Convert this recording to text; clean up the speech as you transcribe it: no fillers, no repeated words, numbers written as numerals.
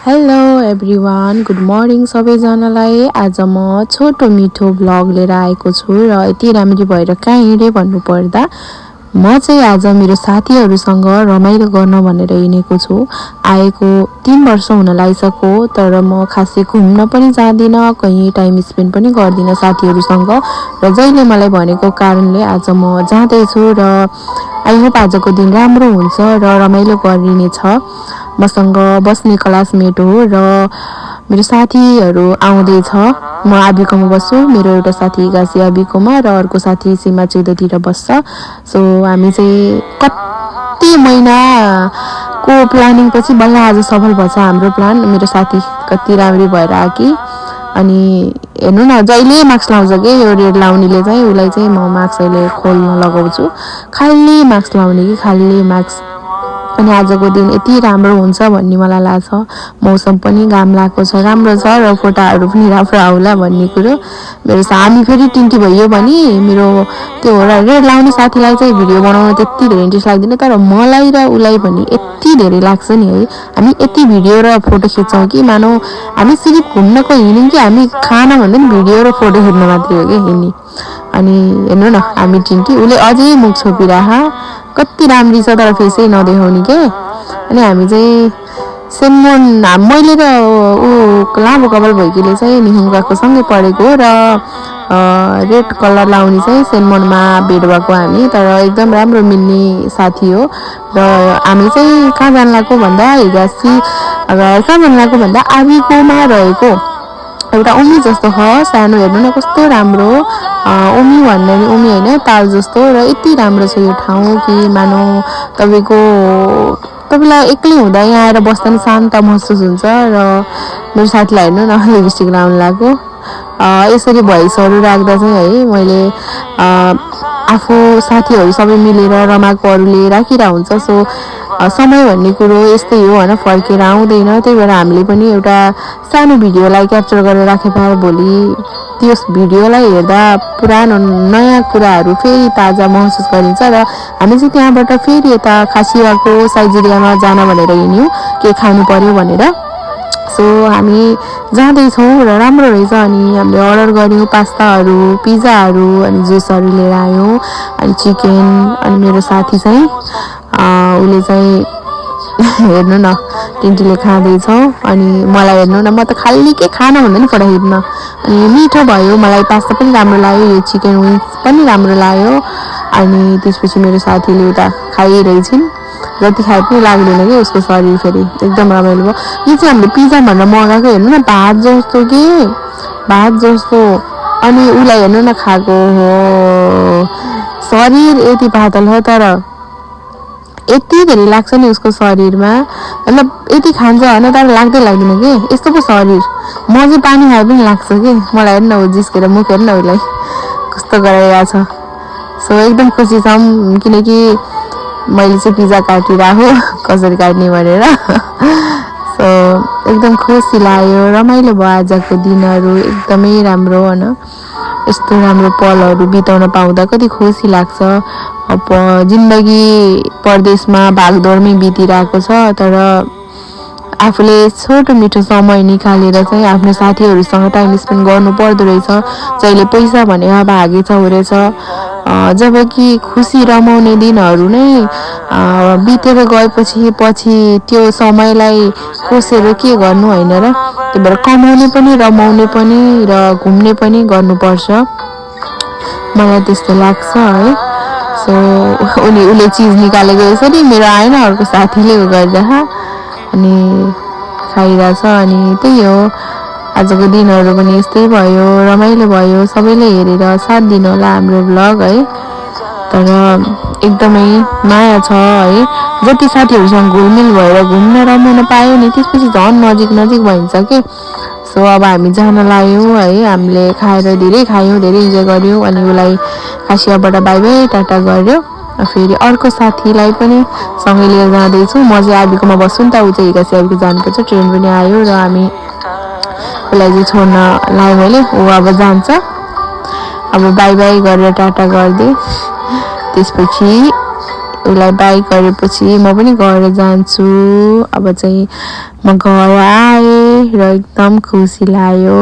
Hello everyone, good morning सबैजनालाई। आज म छोटो मिठो ब्लग लिएर आएको छु र यति राम्ररी भएर कहाँ हिँडेँ भन्नुपर्दा म चाहिँ आज मेरो साथीहरूसँग रमाइलो गर्न भनेर हिँडेको छु। आएको 3 वर्ष हुन लागिसक्यो, तर म खासै घुम्न पनि जाँदिनँ, कहीँ टाइम स्पेन्ड पनि गर्दिनँ साथीहरूसँग। र जहिले मलाई भनेको कारणले आज म जाँदैछु र आई होप आजको दिन राम्रो हुन्छ र रमाइलो गरिनेछ। मसँग बस्ने क्लासमेट हो र मेरो साथीहरू आउँदैछ। म आबिकोमा बस्छु, मेरो एउटा साथी गाँसी आबिकोमा र अर्को साथी सीमा चौधतिर बस्छ। सो हामी चाहिँ कति महिनाको प्लानिङ पछि बल्ल आज सफल भएछ हाम्रो प्लान। मेरो साथी कति राम्ररी भएर आएकी। अनि हेर्नु न, जहिले मास्क लाउँछ कि यो रेड लाउनेले चाहिँ उसलाई चाहिँ म मास्क अहिले खोल्न लगाउँछु। खाली मास्क लाउने कि खाली मास्क। अनि आजको दिन यति राम्रो हुन्छ भन्ने मलाई लाग्छ। मौसम पनि घाम लागेको छ, राम्रो छ र फोटाहरू पनि राम्रो आउला भन्ने कुरो। मेरो हामी फेरि टिन्टी भइयो भने मेरो त्यो रेड लाउने साथीलाई चाहिँ भिडियो बनाउन त्यति धेरै इन्ट्रेस्ट लाग्दैन, तर मलाई र उसलाई पनि यति धेरै लाग्छ नि है। हामी यति भिडियो र फोटो खिच्छौँ कि मानौ हामी सिर्फ घुम्नको हिँड्यौँ कि हामी खाना भन्दा पनि भिडियो र फोटो खिच्न मात्रै हो कि हिँड्ने। अनि हेर्नु न, हामी टिन्टी, उसले अझै मुख छोपिराख, कति राम्री छ तर फेसै नदेखाउने के। अनि हामी चाहिँ सेनमोन, मैले र ऊ लामो कपाल भएकीले चाहिँ निहुङ्गाको सँगै पढेको र रेड कलर लाउने चाहिँ सेनमोनमा भेट भएको हामी। तर एकदम राम्रो मिल्ने साथी हो। र हामी चाहिँ कहाँ जान लागेको भन्दा हिगासी, कहाँ जान लागेको भन्दा आबिकोमा रहेको एउटा उमी जस्तो छ सानो, हेर्नु न कस्तो राम्रो। उमी भन्ने उमी होइन, ताल जस्तो। र यति राम्रो छ यो ठाउँ कि मानौ तपाईँलाई एक्लै हुँदा यहाँ आएर बस्दा नि शान्त महसुस हुन्छ। र मेरो साथीलाई हेर्नु न, लिपस्टिक लाउनु लाग्यो। यसरी भोइसहरू राख्दा चाहिँ है, मैले आफू साथीहरू सबै मिलेर रमाएको अरूले राखिरहेको हुन्छ। सो समय भन्ने कुरो यस्तै हो होइन, फर्केर आउँदैन। त्यही भएर हामीले पनि एउटा सानो भिडियोलाई क्याप्चर गरेर राखे भए भोलि त्यस भिडियोलाई हेर्दा पुरानो नयाँ कुराहरू फेरि ताजा महसुस गरिन्छ। र हामी चाहिँ त्यहाँबाट फेरि यता खासियाको साइजेरियामा जान भनेर हिँड्यौँ, के खानु पर्यो भनेर। सो हामी जाँदैछौँ र राम्रो रहेछ। अनि हामीले अर्डर गऱ्यौँ पास्ताहरू, पिज्जाहरू, अनि जुसहरू लिएर आयौँ, अनि चिकन। अनि मेरो साथी चाहिँ उसले चाहिँ हेर्नु न, टिन्टीले खाँदैछौँ। अनि मलाई हेर्नु न, म त खाली के खाना भन्दा नि फोटो खिच्न। अनि मिठो भयो, मलाई पास्ता पनि राम्रो लाग्यो, यो चिकन विङ्स पनि राम्रो लाग्यो। अनि त्यसपछि मेरो साथीले उता खाइरहेछन्, जति खाए पनि लाग्दैन कि उसको शरीर। फेरि एकदम रमाइलो भयो। यो चाहिँ हामीले पिज्जा भनेर मगाएको, हेर्नु न भात जस्तो कि भात जस्तो। अनि उसलाई हेर्नु न खाएको हो, शरीर यति पातल हो तर यति धेरै लाग्छ नि उसको शरीरमा। मतलब यति खान्छ होइन तर लाग्दैन कि यस्तो पो शरीर। म चाहिँ पानी खाए पनि लाग्छ कि मलाई। हेर्नु न ऊ जिस्केर मुख, हेर्नु न उसलाई कस्तो गराइरहेको छ। सो एकदम खुसी छौँ किनकि मैले चाहिँ पिज्जा काटिरहेको कसरी काट्ने भनेर। सो एकदम खुसी लाग्यो, रमाइलो भयो आजको दिनहरू, एकदमै राम्रो होइन। यस्तो राम्रो पलहरू बिताउन पाउँदा कति खुसी लाग्छ। अब जिन्दगी परदेशमा भागदौडमै बितिरहेको छ, तर आफूले छोटो मिठो समय निकालेर चाहिँ आफ्नो साथीहरूसँग टाइम स्पेन्ड गर्नु पर्दो रहेछ। जहिले पैसा भने भागेछ हुरेछ, जबकि खुसी रमाउने दिनहरू नै बितेर गएपछि त्यो समयलाई कोसेर के गर्नु होइन र। त्यही भएर कमाउने पनि, रमाउने पनि र घुम्ने पनि गर्नुपर्छ, मलाई त्यस्तो लाग्छ है। सो उसले चिज निकालेको यसरी मेरो आएन, अर्को साथीले उ गरिरह अनि खाइरहेछ। अनि त्यही हो, आजको दिनहरू पनि यस्तै भयो, रमाइलो भयो। सबैले हेरेर साथ दिनु होला हाम्रो ब्लग है। तर एकदमै माया छ है, जति साथीहरूसँग घुलमिल भएर घुम्न रमाउन पायो नि त्यसपछि झन् नजिक भइन्छ कि। सो अब हामी जान लाग्यौँ है, हामीले खाएर धेरै खायौँ, धेरै इन्जोय गऱ्यौँ। अनि उसलाई खासियाबाट बाई बाई टाटा गऱ्यो। फेरि अर्को साथीलाई पनि सँगै लिएर जाँदैछु। म चाहिँ आबिकोमा बस्छु नि त, ऊ चाहिँ हिगासी आबिको जानुपर्छ, ट्रेन पनि आयो। र हामी उसलाई चाहिँ छोड्न लाग्यो मैले, ऊ अब जान्छ। अब बाई बाई गरेर टाटा गरिदिएँ। त्यसपछि उसलाई बाई गरेपछि म पनि घर जान्छु। अब चाहिँ म घर आएँ र एकदम खुसी लाग्यो।